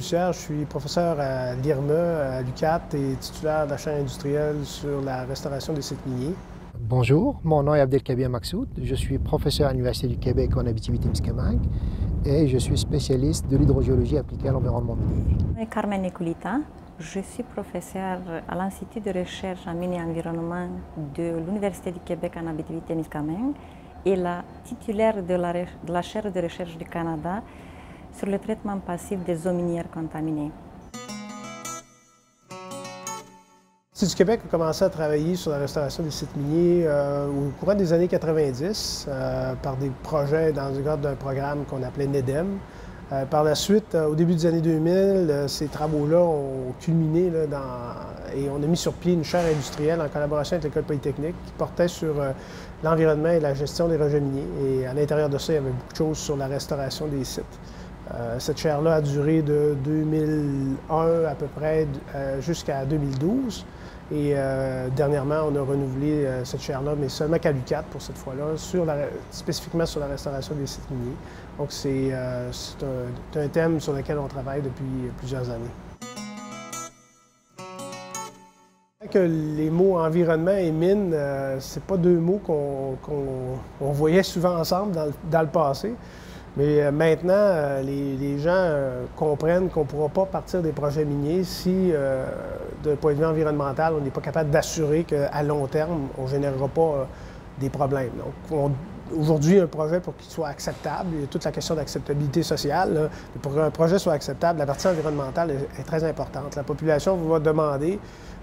Bussière, je suis professeur à l'IRME, à l'UQAT et titulaire de la chaire industrielle sur la restauration des sites miniers. Bonjour, mon nom est Abdelkabir Maksoud, je suis professeur à l'Université du Québec en Abitibi-Témiscamingue et je suis spécialiste de l'hydrogéologie appliquée à l'environnement minier. Je suis Carmen Nicolita, je suis professeur à l'Institut de recherche en mine et environnement de l'Université du Québec en Abitibi-Témiscamingue et la titulaire de la chaire de recherche du Canada sur le traitement passif des eaux minières contaminées. L'Institut du Québec a commencé à travailler sur la restauration des sites miniers au courant des années 90 par des projets dans le cadre d'un programme qu'on appelait NEDEM. Par la suite, au début des années 2000, ces travaux-là ont culminé et on a mis sur pied une chaire industrielle en collaboration avec l'École polytechnique qui portait sur l'environnement et la gestion des rejets miniers. Et à l'intérieur de ça, il y avait beaucoup de choses sur la restauration des sites. Cette chaire-là a duré de 2001 à peu près jusqu'à 2012. Et dernièrement, on a renouvelé cette chaire-là, mais seulement qu'à l'UQAT pour cette fois-là, spécifiquement sur la restauration des sites miniers. Donc c'est un thème sur lequel on travaille depuis plusieurs années. Que les mots environnement et mine, c'est pas deux mots qu'on voyait souvent ensemble dans le passé. Mais maintenant, les gens comprennent qu'on ne pourra pas partir des projets miniers si, d'un point de vue environnemental, on n'est pas capable d'assurer qu'à long terme, on ne générera pas des problèmes. Donc, aujourd'hui, un projet, pour qu'il soit acceptable, il y a toute la question d'acceptabilité sociale. Là, pour qu'un projet soit acceptable, la partie environnementale est très importante. La population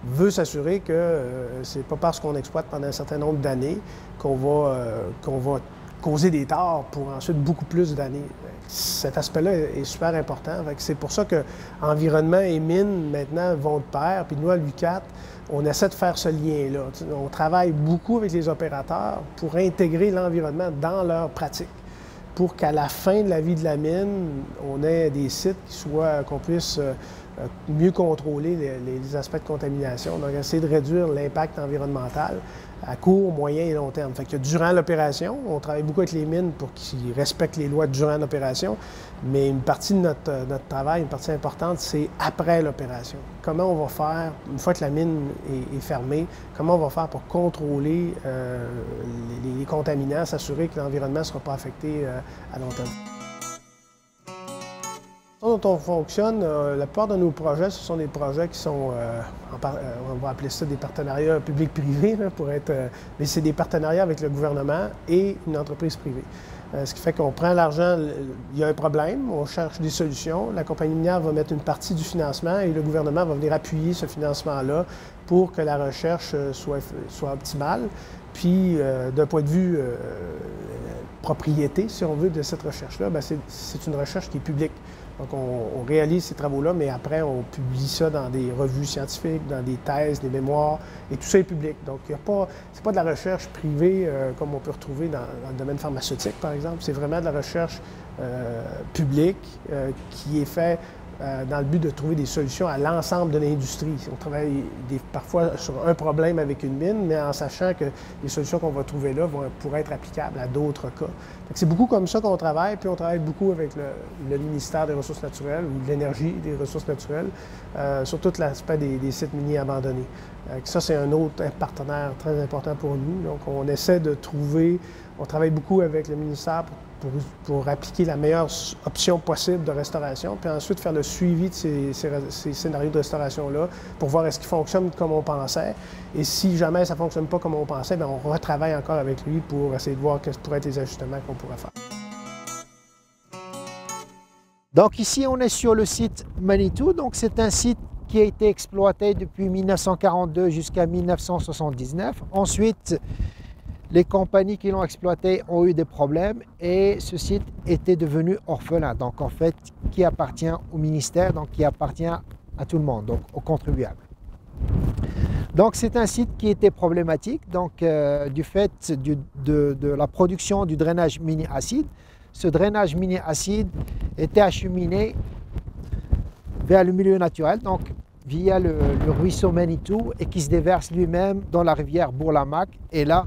veut s'assurer que c'est pas parce qu'on exploite pendant un certain nombre d'années qu'on va causer des torts pour ensuite beaucoup plus d'années. Cet aspect-là est super important. C'est pour ça que environnement et mine, maintenant, vont de pair. Puis nous, à l'UQAT, on essaie de faire ce lien-là. On travaille beaucoup avec les opérateurs pour intégrer l'environnement dans leur pratique, pour qu'à la fin de la vie de la mine, on ait des sites qu'on puisse mieux contrôler les aspects de contamination. Donc, essayer de réduire l'impact environnemental à court, moyen et long terme. Fait que durant l'opération, on travaille beaucoup avec les mines pour qu'ils respectent les lois durant l'opération, mais une partie de notre travail, une partie importante, c'est après l'opération. Comment on va faire, une fois que la mine est fermée, comment on va faire pour contrôler les contaminants, s'assurer que l'environnement ne sera pas affecté à long terme. Dont on fonctionne, la plupart de nos projets, ce sont des projets qui sont, on va appeler ça des partenariats public-privé, mais c'est des partenariats avec le gouvernement et une entreprise privée. Ce qui fait qu'on prend l'argent, il y a un problème, on cherche des solutions, la compagnie minière va mettre une partie du financement et le gouvernement va venir appuyer ce financement-là pour que la recherche soit optimale. Puis, d'un point de vue propriété, si on veut, de cette recherche-là, c'est une recherche qui est publique. Donc, on réalise ces travaux-là, mais après, on publie ça dans des revues scientifiques, dans des thèses, des mémoires, et tout ça est public. Donc, c'est pas de la recherche privée comme on peut retrouver dans le domaine pharmaceutique, par exemple. C'est vraiment de la recherche publique qui est faite dans le but de trouver des solutions à l'ensemble de l'industrie. On travaille parfois sur un problème avec une mine, mais en sachant que les solutions qu'on va trouver là pourraient être applicables à d'autres cas. C'est beaucoup comme ça qu'on travaille, puis on travaille beaucoup avec le ministère des Ressources naturelles ou de l'Énergie et des Ressources naturelles sur tout l'aspect des sites miniers abandonnés. Ça, c'est un autre partenaire très important pour nous. Donc, on essaie de trouver, on travaille beaucoup avec le ministère pour appliquer la meilleure option possible de restauration, puis ensuite faire le suivi de ces scénarios de restauration-là pour voir est-ce qu'ils fonctionnent comme on pensait. Et si jamais ça ne fonctionne pas comme on pensait, bien, on retravaille encore avec lui pour essayer de voir quels pourraient être les ajustements qu'on pourrait faire. Donc ici, on est sur le site Manitou. Donc c'est un site qui a été exploité depuis 1942 jusqu'à 1979. Ensuite, les compagnies qui l'ont exploité ont eu des problèmes et ce site était devenu orphelin, donc en fait qui appartient au ministère, donc qui appartient à tout le monde, donc aux contribuables. Donc c'est un site qui était problématique, donc du fait de la production du drainage minier acide. Ce drainage minier acide était acheminé vers le milieu naturel, donc via le ruisseau Manitou et qui se déverse lui-même dans la rivière Bourlamac. Et là,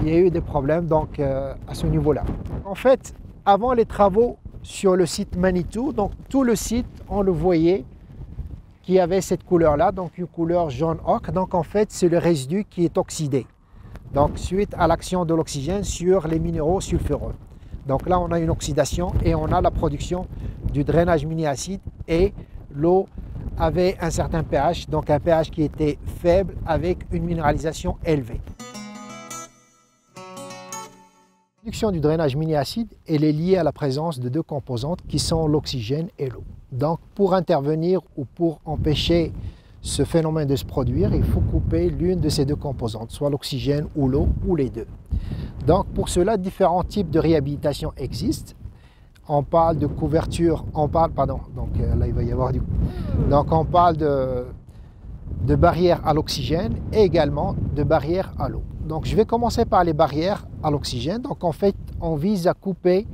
il y a eu des problèmes donc, à ce niveau-là. En fait, avant les travaux sur le site Manitou. Donc tout le site, on le voyait, qui avait cette couleur-là, donc une couleur jaune ocre. Donc en fait, c'est le résidu qui est oxydé. Donc suite à l'action de l'oxygène sur les minéraux sulfureux. Donc là, on a une oxydation et on a la production du drainage mini-acide et l'eau avait un certain pH, donc un pH qui était faible avec une minéralisation élevée. La production du drainage mini-acide, elle est liée à la présence de deux composantes qui sont l'oxygène et l'eau. Donc pour intervenir ou pour empêcher ce phénomène de se produire, il faut couper l'une de ces deux composantes, soit l'oxygène ou l'eau ou les deux. Donc pour cela, différents types de réhabilitation existent. On parle de couverture, là il va y avoir donc on parle de barrières à l'oxygène et également de barrières à l'eau. Donc je vais commencer par les barrières à l'oxygène. Donc en fait, on vise à couper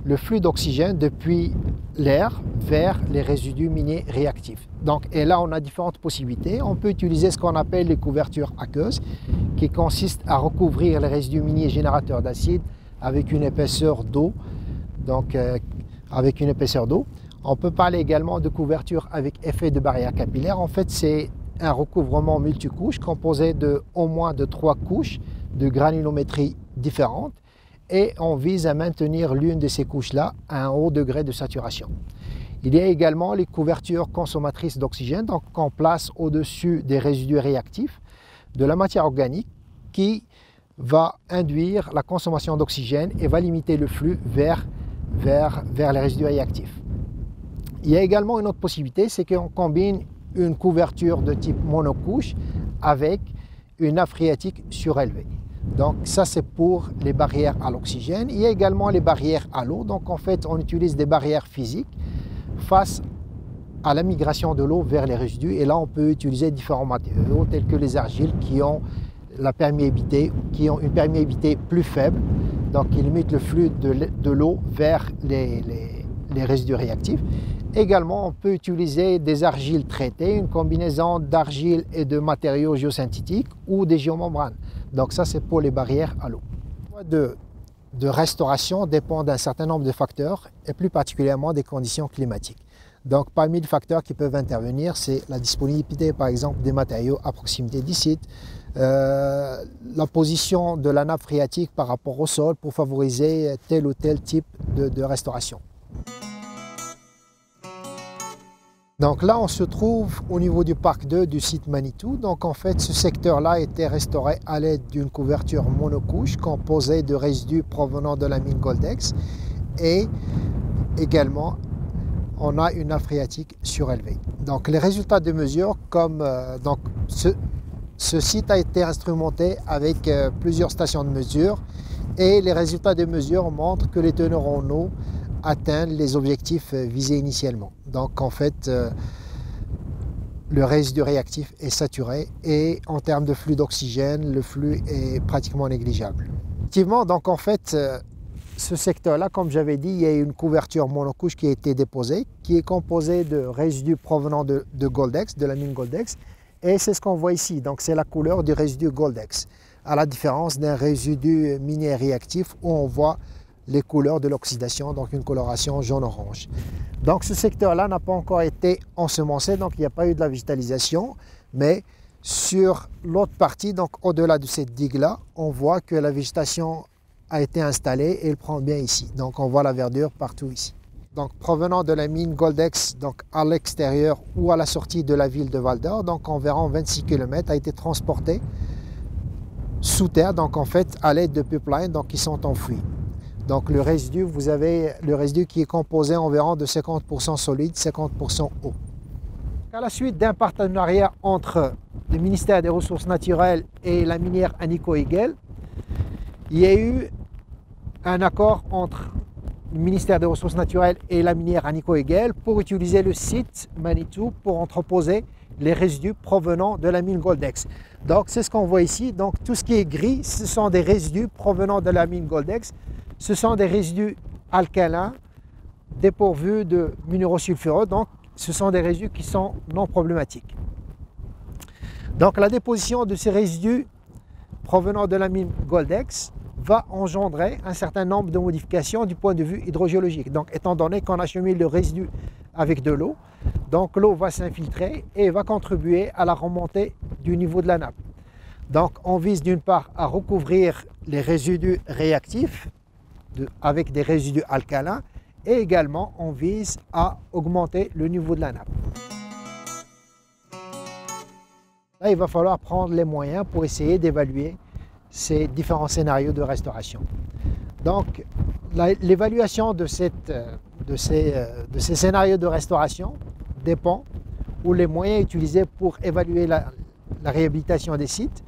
le flux d'oxygène depuis l'air vers les résidus miniers réactifs. Donc, et là, on a différentes possibilités. On peut utiliser ce qu'on appelle les couvertures aqueuses, qui consistent à recouvrir les résidus miniers générateurs d'acide avec une épaisseur d'eau. Donc, avec une épaisseur d'eau. On peut parler également de couverture avec effet de barrière capillaire. En fait, c'est un recouvrement multicouche composé de au moins de 3 couches de granulométrie différentes. Et on vise à maintenir l'une de ces couches-là à un haut degré de saturation. Il y a également les couvertures consommatrices d'oxygène, donc qu'on place au-dessus des résidus réactifs de la matière organique qui va induire la consommation d'oxygène et va limiter le flux vers les résidus réactifs. Il y a également une autre possibilité, c'est qu'on combine une couverture de type monocouche avec une nappe phréatique surélevée. Donc ça, c'est pour les barrières à l'oxygène. Il y a également les barrières à l'eau. Donc en fait, on utilise des barrières physiques face à la migration de l'eau vers les résidus. Et là, on peut utiliser différents matériaux tels que les argiles qui ont la perméabilité, qui ont une perméabilité plus faible, donc qui limitent le flux de l'eau vers les résidus réactifs. Également, on peut utiliser des argiles traitées, une combinaison d'argile et de matériaux géosynthétiques ou des géomembranes. Donc ça, c'est pour les barrières à l'eau. De restauration dépend d'un certain nombre de facteurs et plus particulièrement des conditions climatiques. Donc parmi les facteurs qui peuvent intervenir, c'est la disponibilité par exemple des matériaux à proximité du site, la position de la nappe phréatique par rapport au sol pour favoriser tel ou tel type de restauration. Donc là, on se trouve au niveau du parc 2 du site Manitou. Donc en fait, ce secteur-là a été restauré à l'aide d'une couverture monocouche composée de résidus provenant de la mine Goldex. Et également, on a une nappe phréatique surélevée. Donc les résultats de mesure, ce site a été instrumenté avec plusieurs stations de mesure. Et les résultats de mesure montrent que les teneurs en eau atteignent les objectifs visés initialement. Donc en fait, le résidu réactif est saturé et en termes de flux d'oxygène, le flux est pratiquement négligeable. Effectivement, donc en fait, ce secteur-là, comme j'avais dit, il y a une couverture monocouche qui a été déposée, qui est composée de résidus provenant de Goldex, de la mine Goldex, et c'est ce qu'on voit ici. Donc c'est la couleur du résidu Goldex, à la différence d'un résidu minier réactif où on voit les couleurs de l'oxydation, donc une coloration jaune-orange. Donc ce secteur-là n'a pas encore été ensemencé, donc il n'y a pas eu de la végétalisation, mais sur l'autre partie, donc au-delà de cette digue-là, on voit que la végétation a été installée et elle prend bien ici. Donc on voit la verdure partout ici. Donc provenant de la mine Goldex, donc à l'extérieur ou à la sortie de la ville de Val d'Or, donc environ 26 km, a été transporté sous terre, donc en fait à l'aide de pipelines donc, qui sont enfouis. Donc le résidu, vous avez le résidu qui est composé environ de 50% solide, 50% eau. À la suite d'un partenariat entre le ministère des Ressources naturelles et la minière Agnico Eagle, il y a eu un accord entre le ministère des Ressources naturelles et la minière Agnico Eagle pour utiliser le site Manitou pour entreposer les résidus provenant de la mine Goldex. Donc c'est ce qu'on voit ici. Donc tout ce qui est gris, ce sont des résidus provenant de la mine Goldex. Ce sont des résidus alcalins dépourvus de minéraux sulfureux, donc ce sont des résidus qui sont non problématiques. Donc la déposition de ces résidus provenant de la mine Goldex va engendrer un certain nombre de modifications du point de vue hydrogéologique. Donc, étant donné qu'on achemine le résidu avec de l'eau, donc l'eau va s'infiltrer et va contribuer à la remontée du niveau de la nappe. Donc, on vise d'une part à recouvrir les résidus réactifs avec des résidus alcalins et également on vise à augmenter le niveau de la nappe. Là, il va falloir prendre les moyens pour essayer d'évaluer ces différents scénarios de restauration. Donc, l'évaluation de ces scénarios de restauration dépend, ou les moyens utilisés pour évaluer la réhabilitation des sites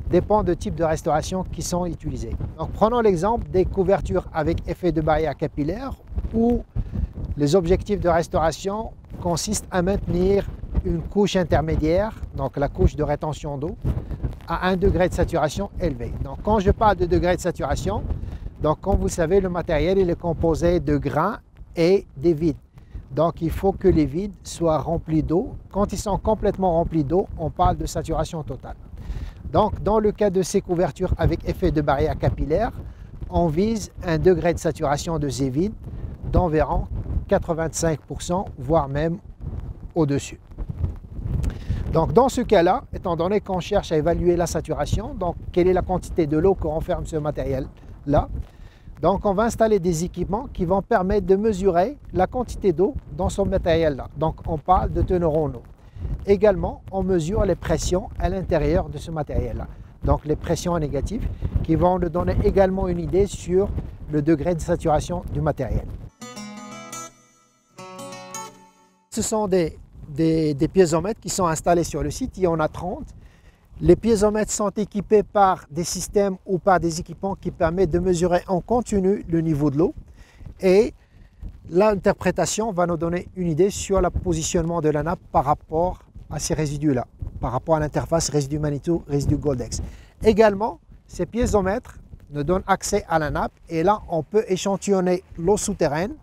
dépend de types de restauration qui sont utilisés. Donc, prenons l'exemple des couvertures avec effet de barrière capillaire où les objectifs de restauration consistent à maintenir une couche intermédiaire, donc la couche de rétention d'eau, à un degré de saturation élevé. Donc, quand je parle de degré de saturation, donc comme vous savez, le matériel il est composé de grains et des vides. Donc, il faut que les vides soient remplis d'eau. Quand ils sont complètement remplis d'eau, on parle de saturation totale. Donc, dans le cas de ces couvertures avec effet de barrière capillaire, on vise un degré de saturation de ces vides d'environ 85%, voire même au-dessus. Donc, dans ce cas-là, étant donné qu'on cherche à évaluer la saturation, donc quelle est la quantité de l'eau que renferme ce matériel-là, donc on va installer des équipements qui vont permettre de mesurer la quantité d'eau dans ce matériel-là. Donc, on parle de teneur en eau. Également, on mesure les pressions à l'intérieur de ce matériel-là. Donc, les pressions négatives qui vont nous donner également une idée sur le degré de saturation du matériel. Ce sont des piézomètres qui sont installés sur le site, il y en a 30. Les piézomètres sont équipés par des systèmes ou par des équipements qui permettent de mesurer en continu le niveau de l'eau et l'interprétation va nous donner une idée sur le positionnement de la nappe par rapport à ces résidus-là, par rapport à l'interface résidu Manitou, résidu Goldex. Également, ces piézomètres nous donnent accès à la nappe et là, on peut échantillonner l'eau souterraine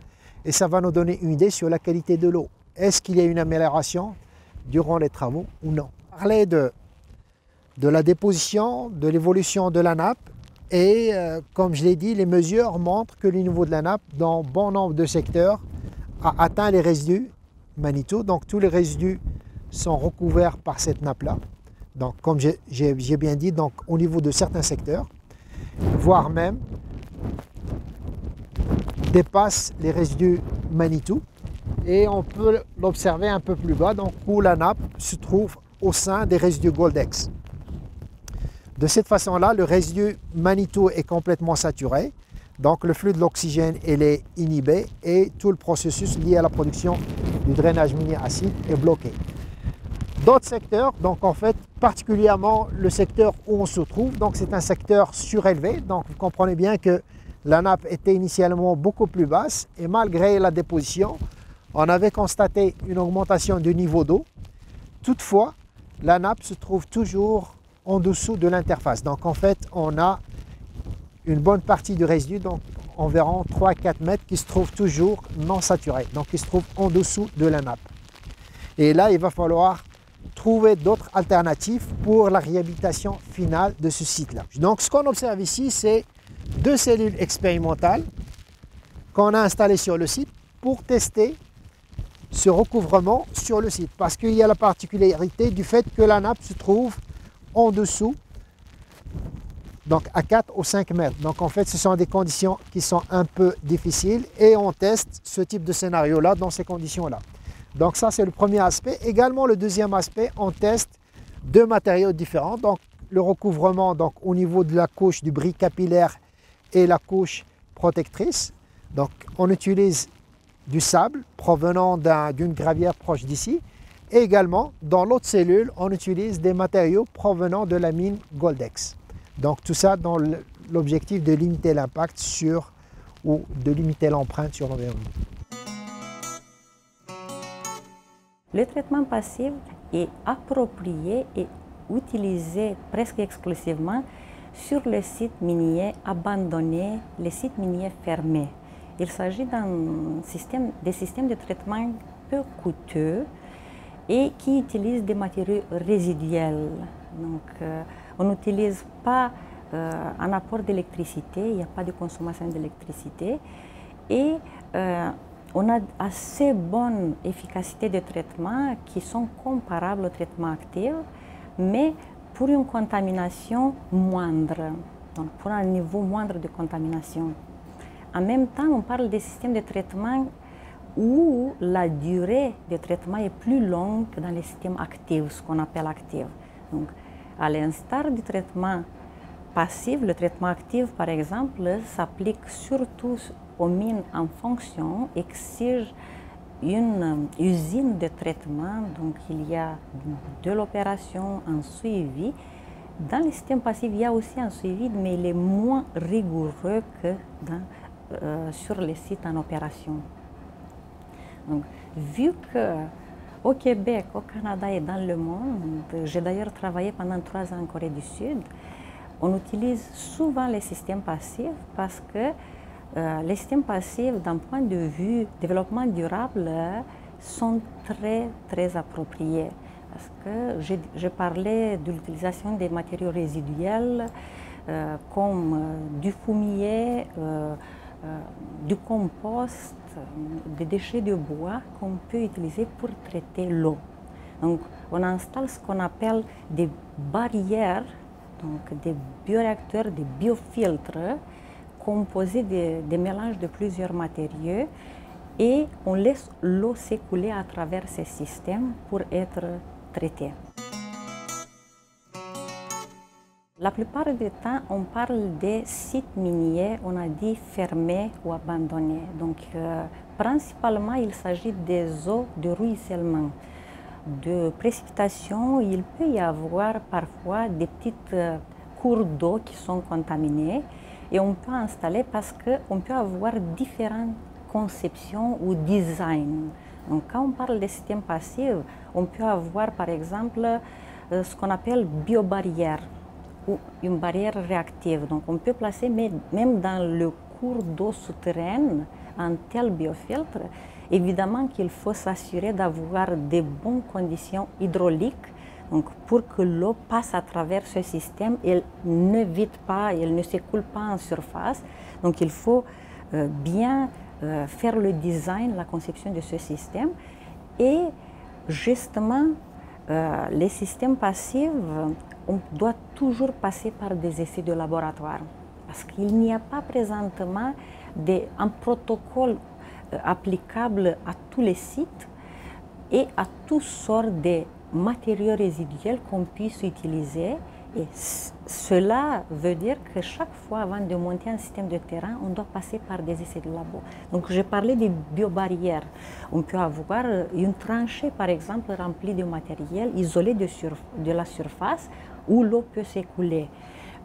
et ça va nous donner une idée sur la qualité de l'eau. Est-ce qu'il y a une amélioration durant les travaux ou non? Parler de la déposition, de l'évolution de la nappe et comme je l'ai dit, les mesures montrent que le niveau de la nappe dans bon nombre de secteurs a atteint les résidus Manitou. Donc tous les résidus sont recouverts par cette nappe-là. Donc comme j'ai bien dit, donc, au niveau de certains secteurs, voire même dépasse les résidus Manitou. Et on peut l'observer un peu plus bas, donc où la nappe se trouve au sein des résidus Goldex. De cette façon-là, le résidu Manitou est complètement saturé, donc le flux de l'oxygène est inhibé et tout le processus lié à la production du drainage minier acide est bloqué. D'autres secteurs, donc en fait particulièrement le secteur où on se trouve, donc c'est un secteur surélevé, donc vous comprenez bien que la nappe était initialement beaucoup plus basse et malgré la déposition, on avait constaté une augmentation du niveau d'eau. Toutefois, la nappe se trouve toujours en dessous de l'interface. Donc en fait, on a une bonne partie du résidu, donc environ 3-4 mètres, qui se trouve toujours non saturé, donc qui se trouve en dessous de la nappe. Et là, il va falloir trouver d'autres alternatives pour la réhabilitation finale de ce site-là. Donc ce qu'on observe ici, c'est 2 cellules expérimentales qu'on a installées sur le site pour tester ce recouvrement sur le site, parce qu'il y a la particularité du fait que la nappe se trouve en dessous, donc à 4 ou 5 mètres. Donc en fait, ce sont des conditions qui sont un peu difficiles et on teste ce type de scénario-là dans ces conditions-là. Donc ça, c'est le premier aspect. Également, le deuxième aspect, on teste 2 matériaux différents. Donc le recouvrement donc, au niveau de la couche du bris capillaire et la couche protectrice. Donc on utilise du sable provenant d'une gravière proche d'ici. Et également, dans l'autre cellule, on utilise des matériaux provenant de la mine Goldex. Donc tout ça dans l'objectif de limiter l'impact ou de limiter l'empreinte sur l'environnement. Le traitement passif est approprié et utilisé presque exclusivement sur les sites miniers abandonnés, les sites miniers fermés. Il s'agit des systèmes de traitement peu coûteux et qui utilisent des matériaux résiduels. Donc, on n'utilise pas un apport d'électricité, il n'y a pas de consommation d'électricité et on a assez bonne efficacité de traitement qui sont comparables au traitement actif, mais pour une contamination moindre, donc pour un niveau moindre de contamination. En même temps, on parle des systèmes de traitement où la durée de traitement est plus longue que dans les systèmes actifs, ce qu'on appelle actifs. Donc, à l'instar du traitement passif, le traitement actif, par exemple, s'applique surtout aux mines en fonction, exige une usine de traitement, donc il y a de l'opération, un suivi. Dans les systèmes passifs, il y a aussi un suivi, mais il est moins rigoureux que sur les sites en opération. Donc, vu qu'au Québec, au Canada et dans le monde, j'ai d'ailleurs travaillé pendant 3 ans en Corée du Sud, on utilise souvent les systèmes passifs parce que les systèmes passifs, d'un point de vue développement durable, sont très appropriés. Parce que je parlais de l'utilisation des matériaux résiduels comme du fumier, du compost, des déchets de bois qu'on peut utiliser pour traiter l'eau. Donc, on installe ce qu'on appelle des barrières, donc des bioréacteurs, des biofiltres, composés des mélanges de plusieurs matériaux et on laisse l'eau s'écouler à travers ces systèmes pour être traitée. La plupart du temps, on parle des sites miniers, on a dit fermés ou abandonnés. Donc, principalement, il s'agit des eaux de ruissellement, de précipitation. Il peut y avoir parfois des petites cours d'eau qui sont contaminés. Et on peut installer parce qu'on peut avoir différentes conceptions ou designs. Donc, quand on parle de systèmes passifs, on peut avoir par exemple ce qu'on appelle biobarrière ou une barrière réactive. Donc, on peut placer même dans le cours d'eau souterraine un tel biofiltre. Évidemment qu'il faut s'assurer d'avoir de bonnes conditions hydrauliques. Donc, pour que l'eau passe à travers ce système, elle ne vide pas, elle ne s'écoule pas en surface. Donc, il faut bien faire le design, la conception de ce système. Et justement, les systèmes passifs, on doit toujours passer par des essais de laboratoire. Parce qu'il n'y a pas présentement un protocole applicable à tous les sites et à toutes sortes de matériaux résiduels qu'on puisse utiliser. Et cela veut dire que chaque fois, avant de monter un système de terrain, on doit passer par des essais de labo. Donc, j'ai parlé des biobarrières. On peut avoir une tranchée, par exemple, remplie de matériel isolé de la surface où l'eau peut s'écouler.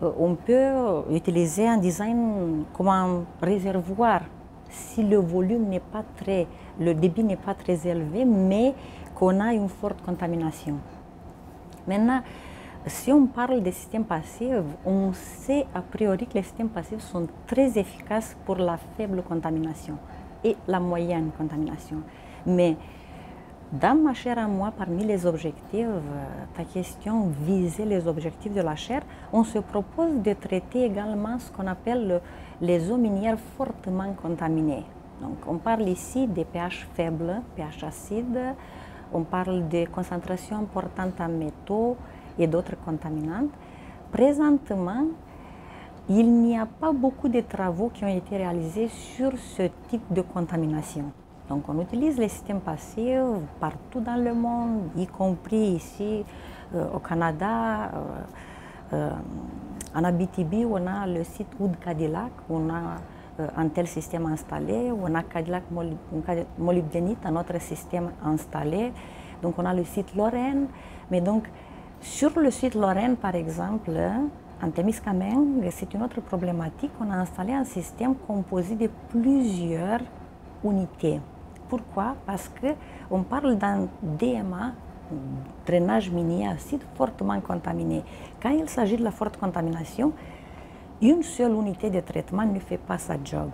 On peut utiliser un design comme un réservoir si le volume n'est pas le débit n'est pas très élevé, mais qu'on a une forte contamination. Maintenant, si on parle des systèmes passifs, on sait a priori que les systèmes passifs sont très efficaces pour la faible contamination et la moyenne contamination. Mais dans ma chaire à moi, parmi les objectifs, ta question visait les objectifs de la chaire, on se propose de traiter également ce qu'on appelle les eaux minières fortement contaminées. Donc, on parle ici des pH faibles, pH acides, on parle de concentrations importantes en métaux et d'autres contaminantes. Présentement, il n'y a pas beaucoup de travaux qui ont été réalisés sur ce type de contamination. Donc, on utilise les systèmes passifs partout dans le monde, y compris ici au Canada. En Abitibi, on a le site Wood-Cadillac, on a un tel système installé. On a Cadillac molybdénite, un autre système installé. Donc, on a le site Lorraine. Mais donc, sur le site Lorraine, par exemple, en Témiscamingue, c'est une autre problématique. On a installé un système composé de plusieurs unités. Pourquoi? Parce qu'on parle d'un DMA, drainage minier acide, fortement contaminé. Quand il s'agit de la forte contamination, une seule unité de traitement ne fait pas sa job.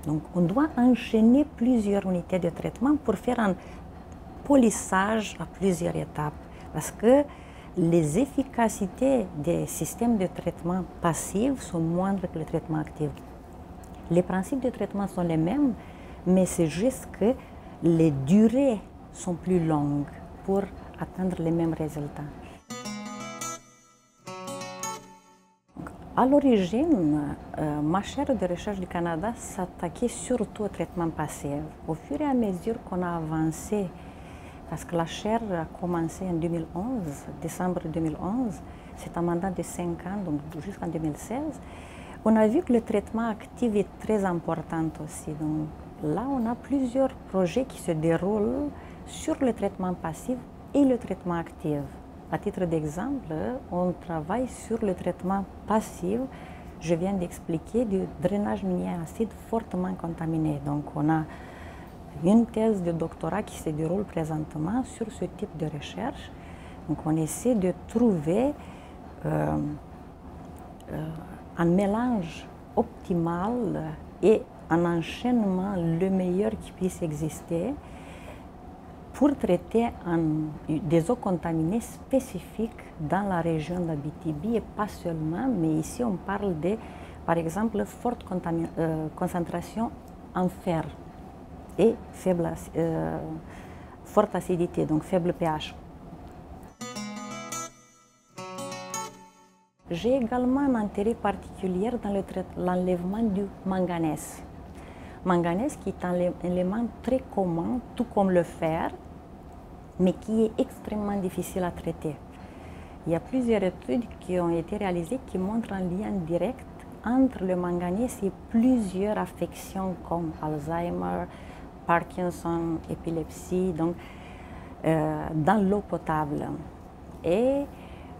Donc, on doit enchaîner plusieurs unités de traitement pour faire un polissage à plusieurs étapes. Parce que les efficacités des systèmes de traitement passifs sont moindres que le traitement actif. Les principes de traitement sont les mêmes, mais c'est juste que les durées sont plus longues pour atteindre les mêmes résultats. À l'origine, ma chaire de recherche du Canada s'attaquait surtout au traitement passif. Au fur et à mesure qu'on a avancé, parce que la chaire a commencé en 2011, décembre 2011, c'est un mandat de 5 ans, donc jusqu'en 2016, on a vu que le traitement actif est très important aussi. Donc là, on a plusieurs projets qui se déroulent sur le traitement passif et le traitement actif. À titre d'exemple, on travaille sur le traitement passif. Je viens d'expliquer du drainage minier acide fortement contaminé. Donc, on a une thèse de doctorat qui se déroule présentement sur ce type de recherche. Donc, on essaie de trouver un mélange optimal et un enchaînement le meilleur qui puisse exister pour traiter des eaux contaminées spécifiques dans la région d'Abitibi et pas seulement, mais ici on parle de, par exemple, forte concentration en fer et forte acidité, donc faible pH. J'ai également un intérêt particulier dans l'enlèvement du manganèse. Manganèse qui est un élément très commun, tout comme le fer, mais qui est extrêmement difficile à traiter. Il y a plusieurs études qui ont été réalisées qui montrent un lien direct entre le manganèse et plusieurs affections comme Alzheimer, Parkinson, épilepsie, donc dans l'eau potable. Et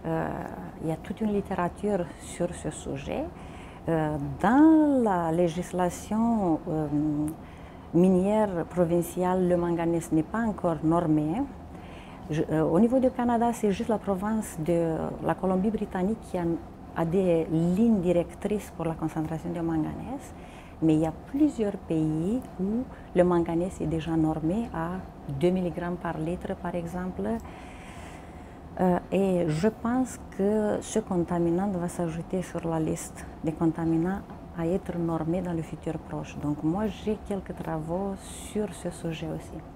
il y a toute une littérature sur ce sujet. Dans la législation minière provinciale, le manganèse n'est pas encore normé. Au niveau du Canada, c'est juste la province de la Colombie-Britannique qui a des lignes directrices pour la concentration de manganèse. Mais il y a plusieurs pays où le manganèse est déjà normé à 2 mg par litre, par exemple. Et je pense que ce contaminant va s'ajouter sur la liste des contaminants à être normés dans le futur proche. Donc moi, j'ai quelques travaux sur ce sujet aussi.